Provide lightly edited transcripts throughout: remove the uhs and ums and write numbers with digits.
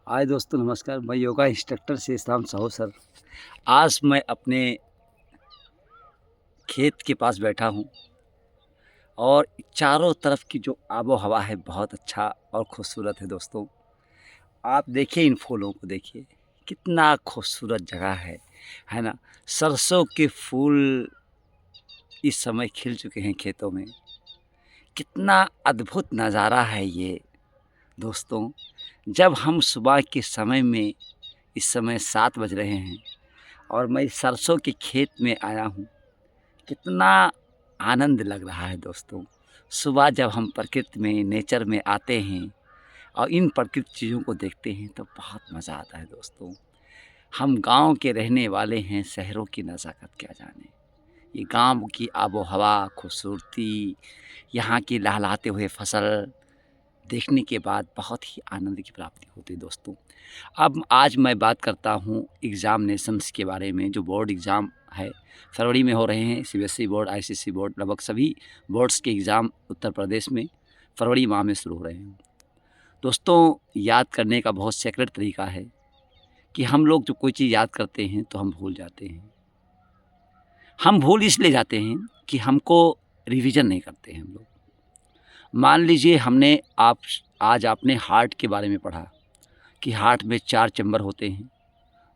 हाय दोस्तों, नमस्कार। मैं योगा इंस्ट्रक्टर शेषराम साहू सर। आज मैं अपने खेत के पास बैठा हूँ और चारों तरफ की जो आबो हवा है बहुत अच्छा और खूबसूरत है दोस्तों। आप देखिए, इन फूलों को देखिए, कितना खूबसूरत जगह है ना? सरसों के फूल इस समय खिल चुके हैं खेतों में। कितना अद्भुत नज़ारा है ये दोस्तों। जब हम सुबह के समय में, इस समय 7 बज रहे हैं और मैं सरसों के खेत में आया हूँ। कितना आनंद लग रहा है दोस्तों। सुबह जब हम प्रकृति में, नेचर में आते हैं और इन प्राकृतिक चीज़ों को देखते हैं तो बहुत मज़ा आता है दोस्तों। हम गांव के रहने वाले हैं, शहरों की नज़ाकत क्या जाने। ये गांव की आबो हवा, खूबसूरती, यहाँ की लहलहाते हुए फसल देखने के बाद बहुत ही आनंद की प्राप्ति होती है दोस्तों। अब आज मैं बात करता हूँ एग्ज़ामिनेशंस के बारे में। जो बोर्ड एग्ज़ाम है, फरवरी में हो रहे हैं। सीबीएसई बोर्ड, आईसीएसई बोर्ड, लगभग सभी बोर्ड्स के एग्ज़ाम उत्तर प्रदेश में फरवरी माह में शुरू हो रहे हैं दोस्तों। याद करने का बहुत सीक्रेट तरीका है कि हम लोग जो कोई चीज़ याद करते हैं तो हम भूल जाते हैं। हम भूल इसलिए जाते हैं कि हमको रिवीजन नहीं करते हैं हम लोग। मान लीजिए हमने आज आपने हार्ट के बारे में पढ़ा कि हार्ट में 4 चैम्बर होते हैं,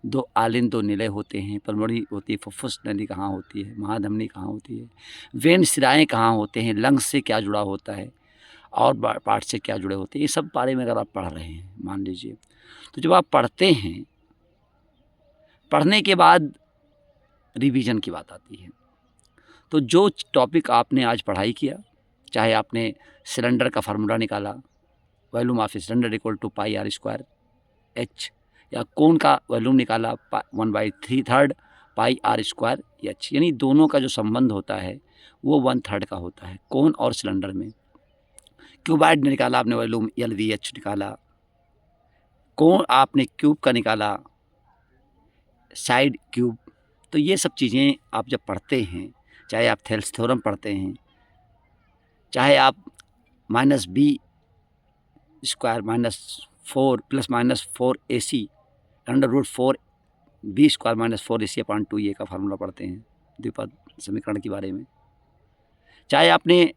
2 आलिन 2 निलय होते हैं, पलमोनी होती है, फुफ्फुस नली कहाँ होती है, महाधमनी कहाँ होती है, वेन सिराएँ कहाँ होते हैं, लंग्स से क्या जुड़ा होता है और पार्ट से क्या जुड़े होते हैं। ये सब बारे में अगर आप पढ़ रहे हैं मान लीजिए, तो जब आप पढ़ते हैं, पढ़ने के बाद रिवीजन की बात आती है। तो जो टॉपिक आपने आज पढ़ाई किया, चाहे आपने सिलेंडर का फार्मूला निकाला, volume of cylinder equal to pi R square H, या कोण का वॉल्यूम निकाला 1/3 पाई आर स्क्वायर एच, यानी दोनों का जो संबंध होता है वो 1/3 का होता है कोण और सिलेंडर में। क्यूबाइड निकाला आपने, वॉल्यूम एल वी एच निकाला, कोण आपने क्यूब का निकाला, साइड क्यूब। तो ये सब चीज़ें आप जब पढ़ते हैं, चाहे आप थेल्स थ्योरम पढ़ते हैं, चाहे आप -b² -4 + -4 AC √4 b² -4 AC/2 ये का फार्मूला पढ़ते हैं द्विपद समीकरण के बारे में, चाहे आपने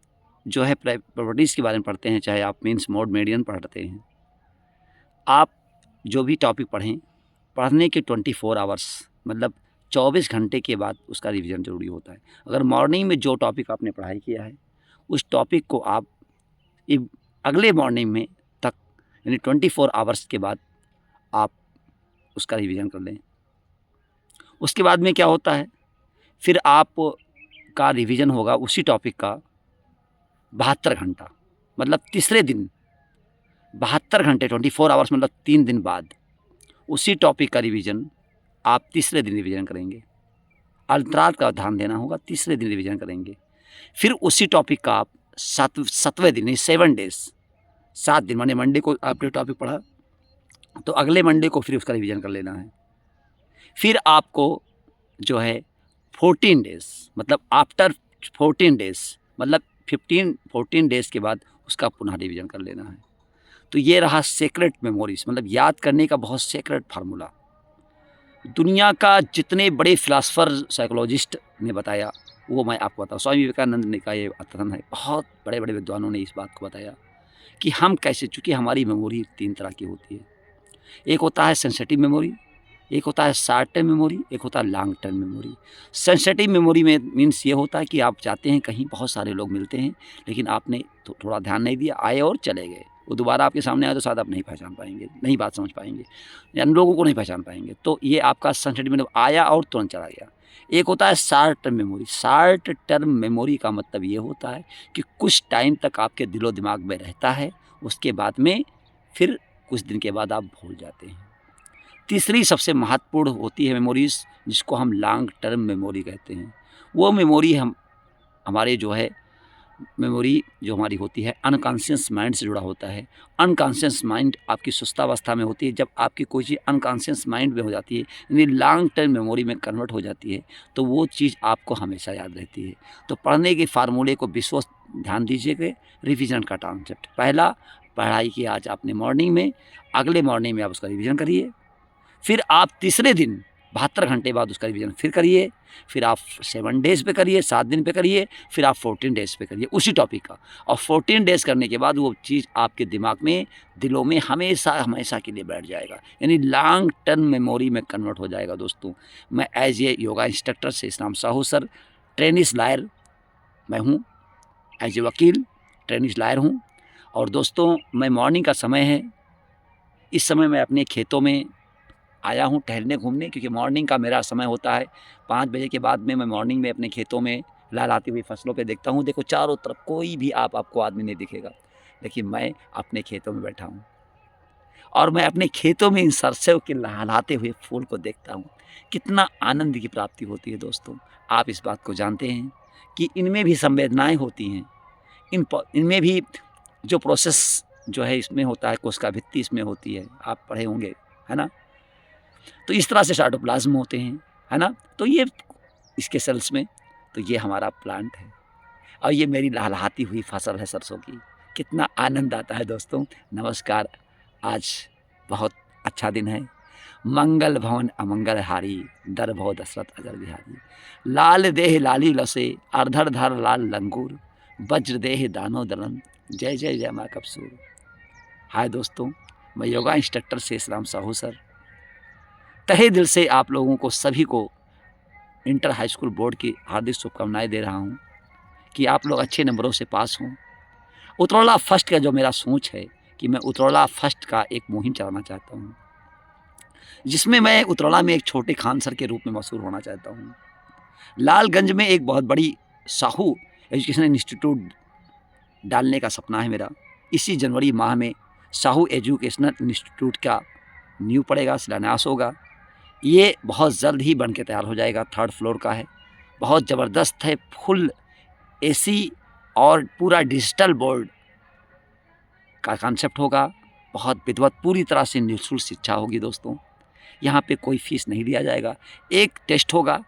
जो है प्रॉपर्टीज़ के बारे में पढ़ते हैं, चाहे आप मीन्स मोड मीडियन पढ़ते हैं। आप जो भी टॉपिक पढ़ें, पढ़ने के 24 आवर्स मतलब 24 घंटे के बाद उसका रिवीजन ज़रूरी होता है। अगर मॉर्निंग में जो टॉपिक आपने पढ़ाई किया है, उस टॉपिक को आप अगले मॉर्निंग में तक, यानी 24 आवर्स के बाद आप उसका रिवीजन कर लें। उसके बाद में क्या होता है, फिर आप का रिवीजन होगा उसी टॉपिक का 72 घंटा, मतलब तीसरे दिन 72 घंटे 24 आवर्स मतलब 3 दिन बाद उसी टॉपिक का रिवीजन आप तीसरे दिन रिवीजन करेंगे। अंतराल का ध्यान देना होगा, तीसरे दिन रिवीजन करेंगे। फिर उसी टॉपिक का आप 7वें दिन, 7 डेज़, 7 दिन, माने मंडे को आपने टॉपिक पढ़ा तो अगले मंडे को फिर उसका रिवीजन कर लेना है। फिर आपको जो है 14 डेज़, मतलब आफ्टर 14 डेज़, मतलब 14 डेज़ के बाद उसका पुनः रिवीजन कर लेना है। तो ये रहा सीक्रेट मेमोरीज, मतलब याद करने का बहुत सीक्रेट फार्मूला। दुनिया का जितने बड़े फिलासफर, साइकोलॉजिस्ट ने बताया वो मैं आपको बताऊँ। स्वामी विवेकानंद ने का ये कथन है, बहुत बड़े बड़े विद्वानों ने इस बात को बताया कि हम कैसे, चूँकि हमारी मेमोरी 3 तरह की होती है। एक होता है सेंसिटिव मेमोरी, एक होता है शॉर्ट टर्म मेमोरी, एक होता है long term memory. Sensitive memory में मीन्स ये होता है कि आप जाते हैं कहीं, बहुत सारे लोग मिलते हैं, लेकिन आपने थोड़ा ध्यान नहीं दिया, आए और चले गए। वो दोबारा आपके सामने आए तो शायद आप नहीं पहचान पाएंगे, नहीं बात समझ पाएंगे, या लोगों को नहीं पहचान पाएंगे। तो ये आपका सेंसिटिव मेमोरी, आया और तुरंत चला गया। एक होता है short term memory. Short term memory का मतलब ये होता है कि कुछ टाइम तक आपके दिलो दिमाग में रहता है, उसके बाद में फिर कुछ दिन के बाद आप भूल जाते हैं। तीसरी सबसे महत्वपूर्ण होती है मेमोरीज़, जिसको हम लॉन्ग टर्म मेमोरी कहते हैं। वो मेमोरी हमारे जो है मेमोरी जो हमारी होती है अनकॉन्शियस माइंड से जुड़ा होता है। अनकॉन्शियस माइंड आपकी सुस्तावस्था में होती है। जब आपकी कोई चीज़ अनकॉन्शियस माइंड में हो जाती है, यानी लॉन्ग टर्म मेमोरी में कन्वर्ट हो जाती है, तो वो चीज़ आपको हमेशा याद रहती है। तो पढ़ने के फार्मूले को विश्वस्त ध्यान दीजिएगा। रिवीजन का कॉन्सेप्ट, पहला पढ़ाई की आज आपने मॉर्निंग में, अगले मॉर्निंग में आप उसका रिवीजन करिए, फिर आप तीसरे दिन 72 घंटे बाद उसका रिवीजन फिर करिए, फिर आप 7 डेज़ पे करिए, 7 दिन पे करिए, फिर आप 14 डेज़ पे करिए उसी टॉपिक का, और 14 डेज़ करने के बाद वो चीज़ आपके दिमाग में, दिलों में हमेशा हमेशा के लिए बैठ जाएगा, यानी लॉन्ग टर्म मेमोरी में कन्वर्ट हो जाएगा। दोस्तों, मैं as a yoga instructor Sheshram Sahu sir, ट्रेनिस लायर मैं हूँ, एज ए वकील ट्रेनिस लायर हूँ। और दोस्तों, मैं मॉर्निंग का समय है, इस समय मैं अपने खेतों में आया हूँ टहलने घूमने, क्योंकि मॉर्निंग का मेरा समय होता है 5 बजे के बाद में। मैं मॉर्निंग में अपने खेतों में लहलहाती हुई फसलों पे देखता हूँ। देखो चारों तरफ कोई भी आपको आदमी नहीं दिखेगा, लेकिन मैं अपने खेतों में बैठा हूँ और मैं अपने खेतों में इन सरसों के लहलहाते हुए फूल को देखता हूँ। कितना आनंद की प्राप्ति होती है दोस्तों। आप इस बात को जानते हैं कि इनमें भी संवेदनाएँ होती हैं, इनमें भी जो प्रोसेस जो है इसमें होता है, कोशिका भित्ति इसमें होती है, आप पढ़े होंगे, है ना? तो इस तरह से साइटोप्लाज्म होते हैं, है ना? तो ये इसके सेल्स में, तो ये हमारा प्लांट है और ये मेरी लहलहाती हुई फसल है सरसों की। कितना आनंद आता है दोस्तों। नमस्कार, आज बहुत अच्छा दिन है। मंगल भवन अमंगल हारी, दर भव दशरथ अजर बिहारी। लाल देह लाली लसे, अर्धर धर लाल लंगूर, वज्र देह दानो दलन, जय जय जय माँ कपसूर। हाय दोस्तों, मैं योगा इंस्ट्रक्टर शेषराम साहू सर तहे दिल से आप लोगों को सभी को इंटर हाई स्कूल बोर्ड की हार्दिक शुभकामनाएं दे रहा हूं कि आप लोग अच्छे नंबरों से पास हों। उतरौला फर्स्ट का जो मेरा सोच है कि मैं उतरौला फर्स्ट का एक मुहिम चलाना चाहता हूं, जिसमें मैं उतरौला में एक छोटे खान सर के रूप में मशहूर होना चाहता हूं। लालगंज में एक बहुत बड़ी साहू एजुकेशन इंस्टीट्यूट डालने का सपना है मेरा। इसी जनवरी माह में साहू एजुकेशनल इंस्टीट्यूट का नींव पड़ेगा, शिलान्यास होगा। ये बहुत जल्द ही बन के तैयार हो जाएगा, 3rd फ्लोर का है, बहुत ज़बरदस्त है, फुल एसी और पूरा डिजिटल बोर्ड का कॉन्सेप्ट होगा। बहुत विधिवत, पूरी तरह से निःशुल्क शिक्षा होगी दोस्तों। यहाँ पे कोई फीस नहीं लिया जाएगा। एक टेस्ट होगा,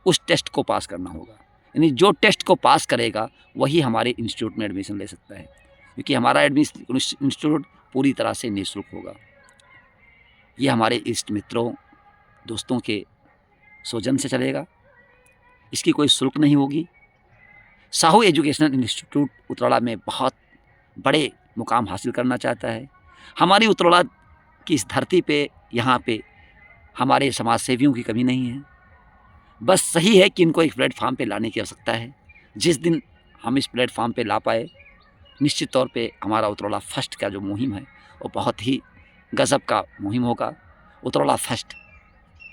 उस टेस्ट को पास करना होगा, यानी जो टेस्ट को पास करेगा वही हमारे इंस्टीट्यूट में एडमिशन ले सकता है, क्योंकि हमारा इंस्टीट्यूट पूरी तरह से निःशुल्क होगा। ये हमारे इष्ट मित्रों, दोस्तों के सौजन्य से चलेगा, इसकी कोई शुल्क नहीं होगी। साहू एजुकेशनल इंस्टीट्यूट उतरौला में बहुत बड़े मुकाम हासिल करना चाहता है। हमारी उतरौला की इस धरती पे, यहाँ पे हमारे समाज सेवियों की कमी नहीं है। बस सही है कि इनको एक प्लेटफॉर्म पे लाने की आवश्यकता है। जिस दिन हम इस प्लेटफॉर्म पे ला पाए, निश्चित तौर पे हमारा उतरौला फर्स्ट का जो मुहिम है वो बहुत ही गजब का मुहिम होगा। उतरौला फर्स्ट,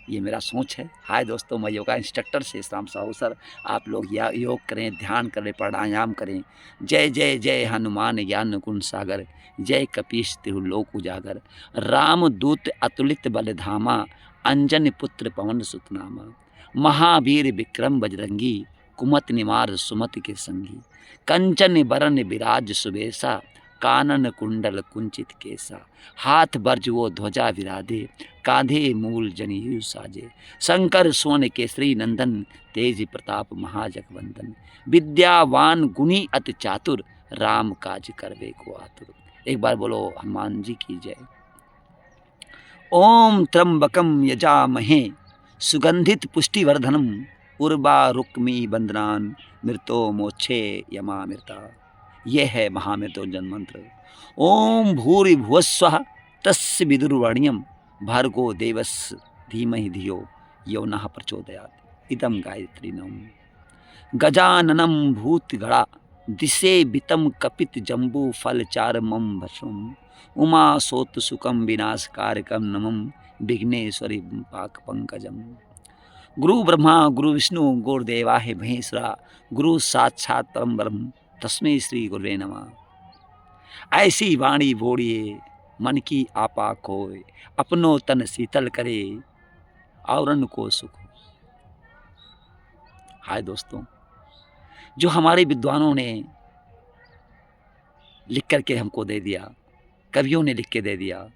ये मेरा सोच है। हाय दोस्तों, मैं योगा इंस्ट्रक्टर शेषराम साहू सर। आप लोग योग करें, ध्यान करें, प्राणायाम करें। जय जय जय हनुमान ज्ञान गुण सागर, जय कपीश तिहुलोक उजागर। राम दूत अतुलित बलधामा, अंजन पुत्र पवन सुतनामा। महावीर विक्रम बजरंगी, कुमत निवार सुमति के संगी। कंचन बरन विराज सुबेसा, कानन कुंडल कुंचित केसा। हाथ बर्ज वो ध्वजा विराधे, कांधे मूल जनेऊ साजे। शंकर सोन केसरी नंदन, तेज प्रताप महाजगवंदन। विद्यावान गुणी अति चातुर, राम काज करवे को आतुर। एक बार बोलो हनुमान जी की जय। ओम त्र्यंबकम यजामहे, सुगंधित पुष्टिवर्धनम, उर्वारुक्मी बंदनान, मृतो मोक्षे यमामृता। ये है महामृत्युंजय मंत्र। ओम भूरि भुवस्वः तस्य विदुर्वण्यम, भर्गो देवस्य धीमहि धियो यो नः प्रचोदयात्। इदं गायत्री नम। गजाननम भूतगणा, दिशे बितम कपित जम्बू फल चारमम भस्मम। उमा सोत सुखम विनाशकारकम नमम, विघ्नेश्वरी पाक पंकजम। गुरु ब्रह्मा गुरु विष्णु गुरुदेवा है महेश्वरा, गुरु साक्षात परम ब्रह्म तस्मै श्री गुरुवे नमः। ऐसी वाणी बोलिए मन की आपा खोए, अपनो तन शीतल करे औरन को सुख। हाय दोस्तों, जो हमारे विद्वानों ने लिख करके हमको दे दिया, कवियों ने लिख के दे दिया,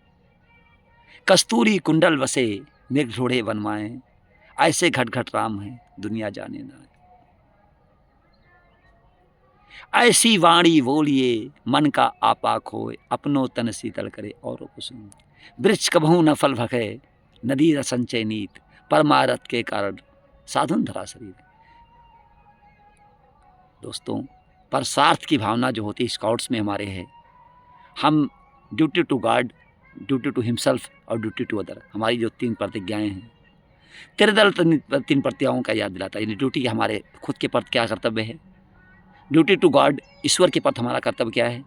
कस्तूरी कुंडल वसे मृग ढोड़े बनवाए, ऐसे घट घट राम है दुनिया जाने ना। ऐसी वाणी बोलिए मन का आपा खोए, अपनो तन शीतल करे औरों को सुन। वृक्ष कबहू न फल भखे, नदी न संचय नीत, परमारथ के कारण साधुन धरा शरीर। दोस्तों, परसार्थ की भावना जो होती है स्काउट्स में हमारे है। हम duty to God, duty to himself और ड्यूटी टू अदर, हमारी जो 3 प्रतिज्ञाएं हैं। त्रिदल 3 प्रतिज्ञाओं का याद दिलाता है। यानी ड्यूटी के हमारे खुद के प्रति क्या कर्तव्य है, ड्यूटी टू गॉड ईश्वर के प्रति हमारा कर्तव्य क्या है,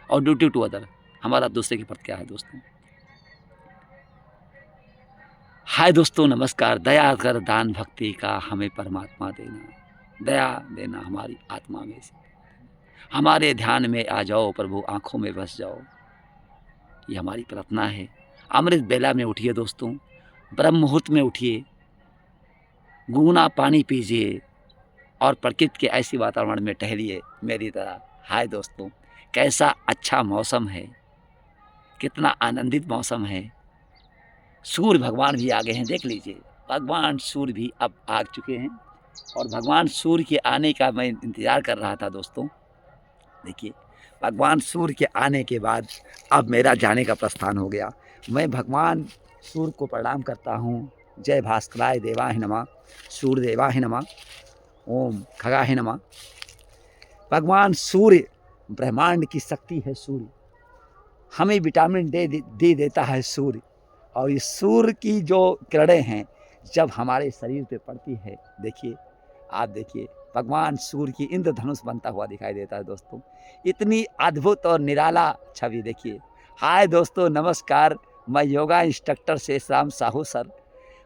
और ड्यूटी टू अदर हमारा दूसरे के प्रति क्या है। दोस्तों, हाय दोस्तों, नमस्कार। दया कर दान भक्ति का हमें परमात्मा देना, दया देना हमारी आत्मा में से, हमारे ध्यान में आ जाओ प्रभु, आंखों में बस जाओ, ये हमारी प्रार्थना है। अमृत बेला में उठिए दोस्तों, ब्रह्म मुहूर्त में उठिए, गुनगुना पानी पीजिए और प्रकृति के ऐसी वातावरण में टहलिए मेरी तरह। हाय दोस्तों, कैसा अच्छा मौसम है, कितना आनंदित मौसम है। सूर्य भगवान भी आ गए हैं, देख लीजिए, भगवान सूर्य भी अब आ चुके हैं और भगवान सूर्य के आने का मैं इंतज़ार कर रहा था। दोस्तों देखिए, भगवान सूर्य के आने के बाद अब मेरा जाने का प्रस्थान हो गया। मैं भगवान सूर्य को प्रणाम करता हूँ। जय भास्कराय देवाय नमः, सूर्य देवाय नमः, ओम खगाय नमः। भगवान सूर्य ब्रह्मांड की शक्ति है। सूर्य हमें विटामिन डी देता है सूर्य, और इस सूर्य की जो किरणें हैं जब हमारे शरीर पे पड़ती है, देखिए, आप देखिए, भगवान सूर्य की इंद्रधनुष बनता हुआ दिखाई देता है। दोस्तों, इतनी अद्भुत और निराला छवि देखिए। हाय दोस्तों, नमस्कार। मैं योगा इंस्ट्रक्टर शेष राम साहू सर।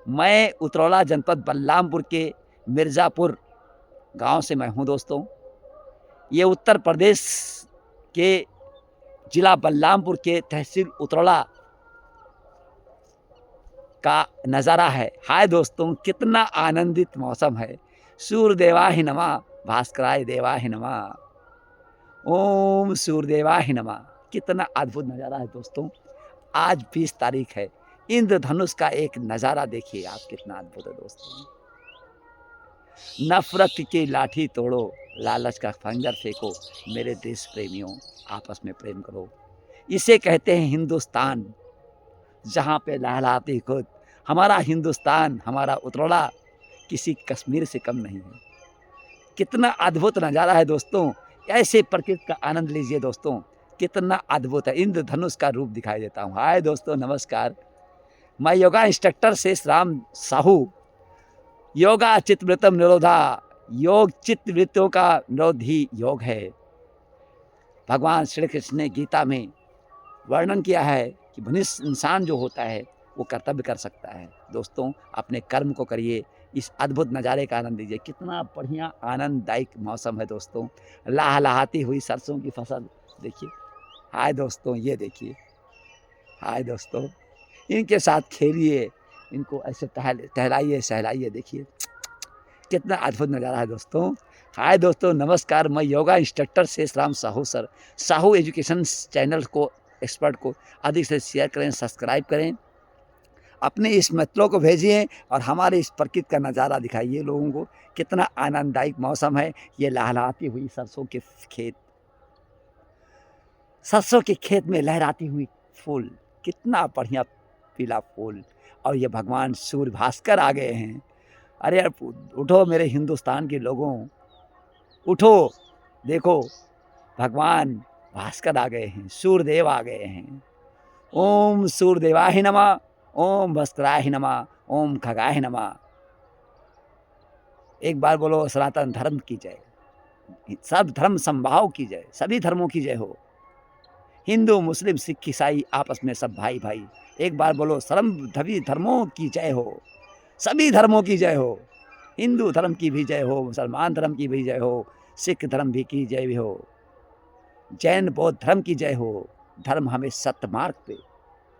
मैं उतरौला जनपद बलरामपुर के मिर्ज़ापुर गांव से मैं हूं। दोस्तों, ये उत्तर प्रदेश के जिला बलरामपुर के तहसील उतरौला का नज़ारा है। हाय दोस्तों, कितना आनंदित मौसम है। सूर्य देवाय नमः, भास्कराय देवाय नमः, ओम सूर्य देवाय नमः। कितना अद्भुत नज़ारा है दोस्तों। आज 20 तारीख है। इंद्रधनुष का एक नज़ारा देखिए आप, कितना अद्भुत है दोस्तों। नफरत की लाठी तोड़ो, लालच का खंजर फेंको, मेरे देश प्रेमियों आपस में प्रेम करो। इसे कहते हैं हिंदुस्तान, जहाँ पे लहराती खुद। हमारा हिंदुस्तान, हमारा उतरौला किसी कश्मीर से कम नहीं है। कितना अद्भुत नज़ारा है दोस्तों। ऐसे प्रकृति का आनंद लीजिए दोस्तों, कितना अद्भुत है। इंद्रधनुष का रूप दिखाई देता हूँ। हाय दोस्तों, नमस्कार। मैं योगा इंस्ट्रक्टर शेष राम साहू। योगा चित्तवृत्तम निरोधा, योग चित्तवृत्तियों का निरोध ही योग है। भगवान श्री कृष्ण ने गीता में वर्णन किया है कि मनुष्य इंसान जो होता है वो कर्तव्य कर सकता है। दोस्तों, अपने कर्म को करिए, इस अद्भुत नज़ारे का आनंद लीजिए। कितना बढ़िया आनंददायक मौसम है दोस्तों। लहलहाती हुई सरसों की फसल देखिए। हाय दोस्तों, ये देखिए। हाय दोस्तों, इनके साथ खेलिए, इनको ऐसे टहलाइए सहलाइए। देखिए कितना अद्भुत नज़ारा है दोस्तों। हाय दोस्तों, नमस्कार। मैं योगा इंस्ट्रक्टर शेष Ram Sahu sir. Sahu education channel को, एक्सपर्ट को अधिक से शेयर करें, सब्सक्राइब करें, अपने इस मित्रों को भेजिए और हमारे इस प्रकृति का नज़ारा दिखाइए लोगों को। कितना आनंददायक मौसम है। ये लहलहाती हुई सरसों के खेत, सरसों के खेत में लहराती हुई फूल, कितना बढ़िया पीला फूल। और ये भगवान सूर्य भास्कर आ गए हैं। अरे यार, उठो मेरे हिंदुस्तान के लोगों, उठो, देखो, भगवान भास्कर आ गए हैं, सूर्यदेव आ गए हैं। ओम सूर्यदेवाय नमः, ओम भास्कराय नमः, ओम खगाय नमः। एक बार बोलो, सनातन धर्म की जय, सब धर्म संभाव की जय, सभी धर्मों की जय हो। हिंदू मुस्लिम सिख ईसाई आपस में सब भाई भाई। एक बार बोलो, सभी धर्मों की जय हो, सभी धर्मों की जय हो। हिंदू धर्म की भी जय हो, मुसलमान धर्म की भी जय हो, सिख धर्म भी की जय भी हो, जैन बौद्ध धर्म की जय हो। धर्म हमें सत्य मार्ग पे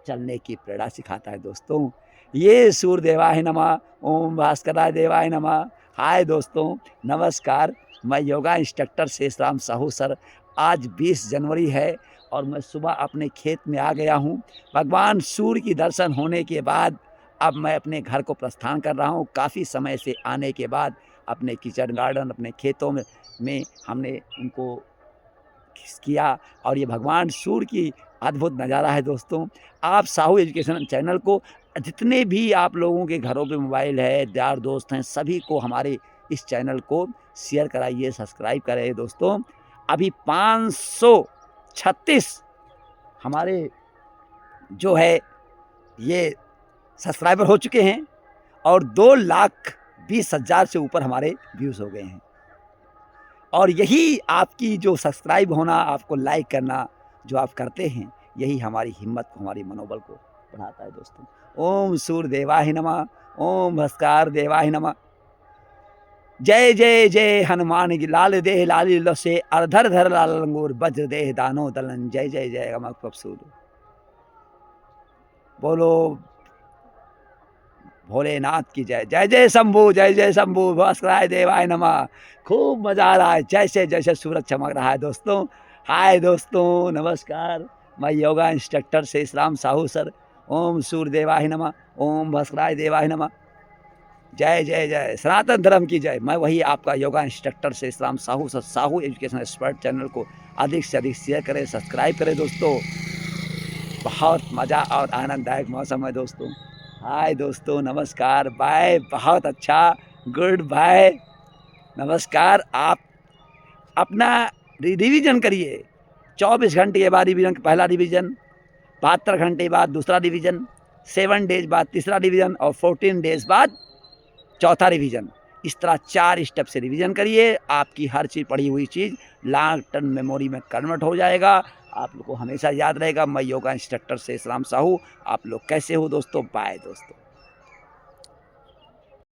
चलने की प्रेरणा सिखाता है दोस्तों। ये सूर्य देवाय नमः, ओम भास्कराय देवाय नमः। हाय दोस्तों, नमस्कार। मैं योगा इंस्ट्रक्टर शेष राम साहू सर। आज 20 जनवरी है और मैं सुबह अपने खेत में आ गया हूँ। भगवान सूर्य की दर्शन होने के बाद अब मैं अपने घर को प्रस्थान कर रहा हूँ। काफ़ी समय से आने के बाद अपने किचन गार्डन, अपने खेतों में हमने उनको किया। और ये भगवान सूर्य की अद्भुत नज़ारा है दोस्तों। आप साहू एजुकेशन चैनल को, जितने भी आप लोगों के घरों पे मोबाइल है, यार दोस्त हैं, सभी को हमारे इस चैनल को शेयर कराइए, सब्सक्राइब करें दोस्तों। अभी 536 हमारे जो है ये सब्सक्राइबर हो चुके हैं और 2,20,000 से ऊपर हमारे व्यूज़ हो गए हैं। और यही आपकी जो सब्सक्राइब होना, आपको लाइक करना जो आप करते हैं, यही हमारी हिम्मत को, हमारी मनोबल को बढ़ाता है दोस्तों। ओम सूर्य देवाय नमः, ओम भास्कर देवाय नमः। जय जय जय हनुमान की लाल देह लाली लसे अर्धर धर लाल लंगूर वज्र देह दानो दलन। जय जय जय अमर सूर्य। बोलो भोलेनाथ की जय। जय जय शंभू, जय जय शंभू, भास्कराय देवाय नमः। खूब मजा आ रहा है, जैसे जैसे सूरज चमक रहा है दोस्तों। हाय दोस्तों, नमस्कार। मैं योगा इंस्ट्रक्टर शेष राम साहू सर। ओम सूर्य देवाय नमः, ओम भास्कराय देवाय नमः। जय जय जय सनातन धर्म की जय। मैं वही आपका योगा इंस्ट्रक्टर शेष Ram Sahu sir, Sahu education expert. Channel को अधिक से अधिक शेयर करें, सब्सक्राइब करें दोस्तों। बहुत मज़ा और आनंददायक मौसम है दोस्तों। हाय दोस्तों, नमस्कार, बाय। बहुत अच्छा, गुड बाय, नमस्कार। आप अपना रिवीजन करिए। 24 घंटे के बाद रिवीजन, पहला रिवीजन, 72 घंटे बाद दूसरा रिवीजन, 7 डेज बाद तीसरा रिवीजन और 14 डेज बाद चौथा रिवीजन। इस तरह 4 स्टेप से रिवीजन करिए। आपकी हर चीज़, पढ़ी हुई चीज़ लॉन्ग टर्म मेमोरी में कन्वर्ट हो जाएगा। आप लोग को हमेशा याद रहेगा। मैं योगा इंस्ट्रक्टर शेष राम साहू। आप लोग कैसे हो दोस्तों? बाय दोस्तों।